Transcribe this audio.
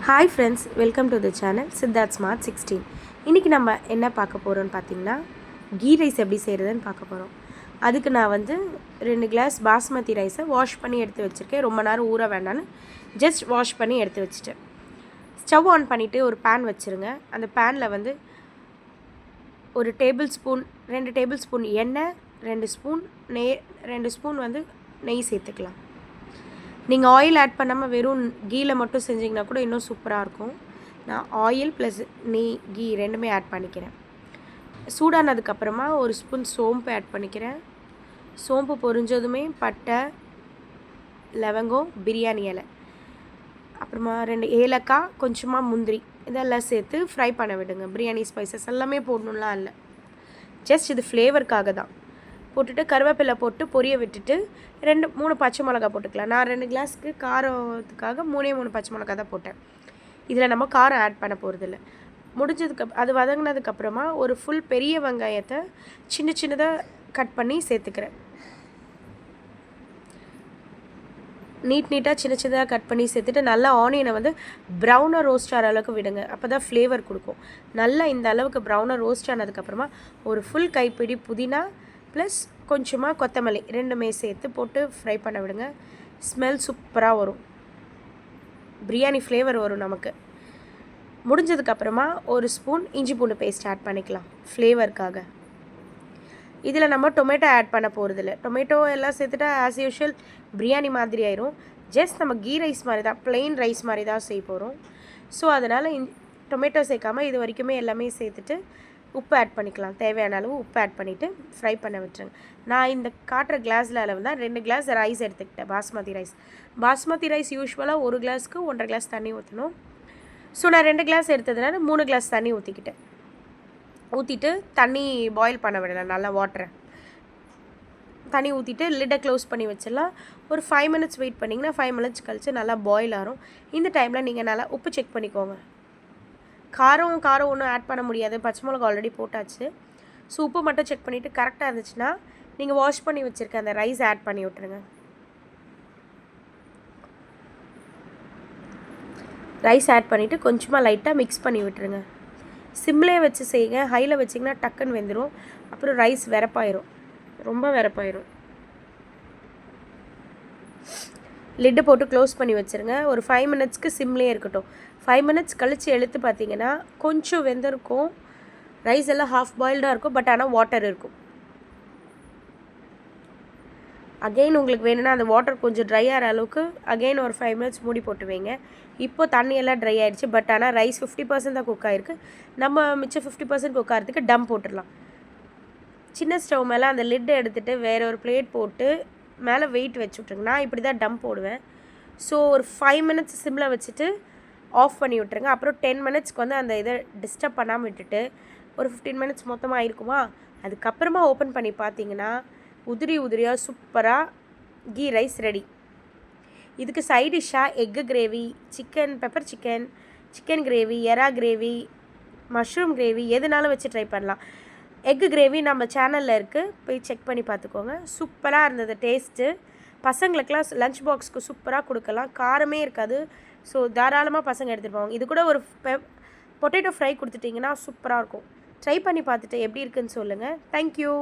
Hi friends, welcome to the channel Siddharth smart 16. இன்றைக்கி நம்ம என்ன பார்க்க போகிறோன்னு பார்த்தீங்கன்னா, கீ ரைஸ் எப்படி செய்கிறதுன்னு பார்க்க போகிறோம். அதுக்கு நான் 2 கிளாஸ் பாஸ்மதி ரைஸை வாஷ் பண்ணி எடுத்து வச்சுருக்கேன். ரொம்ப நேரம் ஊற வேண்டான்னு ஜஸ்ட் வாஷ் பண்ணி எடுத்து வச்சுட்டேன். ஸ்டவ் ஆன் பண்ணிவிட்டு ஒரு பேன் வச்சுருங்க. அந்த பேனில் ஒரு 2 டேபிள் ஸ்பூன் எண்ணெய், 2 ஸ்பூன் நெய் சேர்த்துக்கலாம். நீங்கள் ஆயில் ஆட் பண்ணாமல் வெறும் கீயில் மட்டும் செஞ்சிங்கன்னா கூட இன்னும் சூப்பராக இருக்கும். நான் ஆயில் ப்ளஸ் நெய், கீ ரெண்டுமே ஆட் பண்ணிக்கிறேன். சூடானதுக்கப்புறமா 1 ஸ்பூன் சோம்பு ஆட் பண்ணிக்கிறேன். சோம்பு பொரிஞ்சதுமே பட்டை, லவங்கம், பிரியாணி இலை, அப்புறமா 2 ஏலக்காய், கொஞ்சமாக முந்திரி இதெல்லாம் சேர்த்து ஃப்ரை பண்ண விடுங்க. பிரியாணி ஸ்பைசஸ் எல்லாமே போடணும்லாம் இல்லை, ஜஸ்ட் இது ஃப்ளேவருக்காக தான். போட்டுட்டு கருவேப்பிலை போட்டு பொரிய விட்டுட்டு 2-3 பச்சை மிளகா போட்டுக்கலாம். நான் 2 கிளாஸ்க்கு காரத்துக்காக 3 பச்சை மிளகா தான் போட்டேன். இதில் நம்ம காரம் ஆட் பண்ண போகிறதில்ல. அது வதங்கினதுக்கப்புறமா ஒரு ஃபுல் பெரிய வெங்காயத்தை சின்னதாக கட் பண்ணி சேர்த்துக்கிறேன். நீட்டாக சின்னதாக கட் பண்ணி சேர்த்துட்டு நல்லா ஆனியனை ப்ரௌனாக ரோஸ்ட் ஆகிற அளவுக்கு விடுங்க. அப்போ தான் ஃப்ளேவர் கொடுக்கும். நல்லா இந்த அளவுக்கு ப்ரௌனாக ரோஸ்ட் ஆனதுக்கப்புறமா ஒரு ஃபுல் கைப்பிடி புதினா ப்ளஸ் கொஞ்சமாக கொத்தமல்லி ரெண்டுமே சேர்த்து போட்டு ஃப்ரை பண்ண விடுங்க. ஸ்மெல் சூப்பராக வரும், பிரியாணி ஃப்ளேவர் வரும் நமக்கு. முடிஞ்சதுக்கப்புறமா 1 ஸ்பூன் இஞ்சி பூண்டு பேஸ்ட் ஆட் பண்ணிக்கலாம் ஃப்ளேவருக்காக. இதில் நம்ம டொமேட்டோ ஆட் பண்ண போகிறதில்ல. டொமேட்டோ எல்லாம் சேர்த்துட்டா ஆஸ் யூஷுவல் பிரியாணி மாதிரி ஆயிரும். ஜஸ்ட் நம்ம கீ ரைஸ் மாதிரி தான், ப்ளெயின் ரைஸ் மாதிரி தான் செய்ய போகிறோம். ஸோ அதனால் டொமேட்டோ சேர்க்காமல் இது வரைக்குமே எல்லாமே சேர்த்துட்டு உப்பு ஆட் பண்ணிக்கலாம். தேவையான அளவு உப்பு ஆட் பண்ணிவிட்டு ஃப்ரை பண்ண விட்டுருங்க. நான் இந்த காட்டுற கிளாஸில் அளவு தான் 2 கிளாஸ் ரைஸ் எடுத்துக்கிட்டேன். பாஸ்மதி ரைஸ் யூஸ்வலாக 1 கிளாஸ்க்கு 1.5 கிளாஸ் தண்ணி ஊற்றணும். ஸோ நான் 2 கிளாஸ் எடுத்ததுனால 3 கிளாஸ் தண்ணி ஊற்றிட்டு தண்ணி பாயில் பண்ண விடலாம். நல்லா வாட்டரை தண்ணி ஊற்றிட்டு லிட்டை க்ளோஸ் பண்ணி வச்சிடலாம். ஒரு 5 மினிட்ஸ் வெயிட் பண்ணிங்கன்னா 5 மினிட்ஸ் கழித்து நல்லா பாயில் ஆகும். இந்த டைமில் நீங்கள் நல்லா உப்பு செக் பண்ணிக்கோங்க. காரம் ஒன்றும் ஆட் பண்ண முடியாது, பச்சை மிளகா ஆல்ரெடி போட்டாச்சு. ஸோ உப்பு மட்டும் செக் பண்ணிவிட்டு கரெக்டாக இருந்துச்சுன்னா நீங்கள் வாஷ் பண்ணி வச்சுருக்க அந்த ரைஸ் ஆட் பண்ணி விட்டுருங்க. ரைஸ் ஆட் பண்ணிவிட்டு கொஞ்சமாக லைட்டாக மிக்ஸ் பண்ணி விட்டுருங்க. சிம்லே வச்சு செய்யுங்க. ஹையில் வச்சிங்கன்னா டக்குன்னு வெந்துடும். அப்புறம் ரைஸ் வெரப்பாயிரும், ரொம்ப வெரப்பாயிரும். லிட்டு போட்டு க்ளோஸ் பண்ணி வச்சுருங்க. ஒரு 5 மினிட்ஸ்க்கு சிம்லேயே இருக்கட்டும். 5 மினிட்ஸ் கழித்து எடுத்து பார்த்தீங்கன்னா கொஞ்சம் வெந்திருக்கும். ரைஸ் எல்லாம் ஹாஃப் பாயில்டாக இருக்கும், பட் ஆனால் வாட்டர் இருக்கும். அகெயின் உங்களுக்கு வேணும்னா அந்த வாட்டர் கொஞ்சம் ட்ரை ஆகிற அளவுக்கு அகெயின் ஒரு 5 மினிட்ஸ் மூடி போட்டு வைங்க. இப்போ தண்ணியெல்லாம் ட்ரை ஆகிடுச்சு, பட் ஆனால் ரைஸ் 50% தான் குக் ஆகிருக்கு. நம்ம மிச்சம் 50% குக் ஆகிறதுக்கு டம் போட்டுடலாம். சின்ன ஸ்டவ் மேலே அந்த லிட்டை எடுத்துகிட்டு வேறு ஒரு பிளேட் போட்டு மேலே வெயிட் வச்சு விட்ருங்க. நான் இப்படி தான் டம் போடுவேன். ஸோ ஒரு 5 மினிட்ஸ் சிம்மில் வச்சுட்டு ஆஃப் பண்ணி விட்டுருங்க. அப்புறம் 10 மினிட்ஸ்க்கு அந்த இதை டிஸ்டர்ப் பண்ணாமல் விட்டுட்டு ஒரு 15 மினிட்ஸ் மொத்தமாக ஆயிருக்குமா, அதுக்கப்புறமா ஓப்பன் பண்ணி பார்த்தீங்கன்னா உதிரியாக சூப்பராக கீ ரைஸ் ரெடி. இதுக்கு சைட் டிஷ்ஷாக egg gravy, pepper chicken gravy, எறா கிரேவி, மஷ்ரூம் கிரேவி எதுனாலும் வச்சு ட்ரை பண்ணலாம். எக்கு கிரேவி நம்ம சேனலில் இருக்குது, போய் செக் பண்ணி பார்த்துக்கோங்க. சூப்பராக இருந்தது டேஸ்ட்டு. பசங்களுக்கெலாம் லஞ்ச் பாக்ஸ்க்கு சூப்பராக கொடுக்கலாம். காரமே இருக்காது. ஸோ தாராளமாக பசங்க எடுத்துகிட்டு போவாங்க. இது கூட ஒரு பொட்டேட்டோ ஃப்ரை கொடுத்துட்டிங்கன்னா சூப்பராக இருக்கும். ட்ரை பண்ணி பார்த்துட்டு எப்படி இருக்குன்னு சொல்லுங்கள். தேங்க்யூ.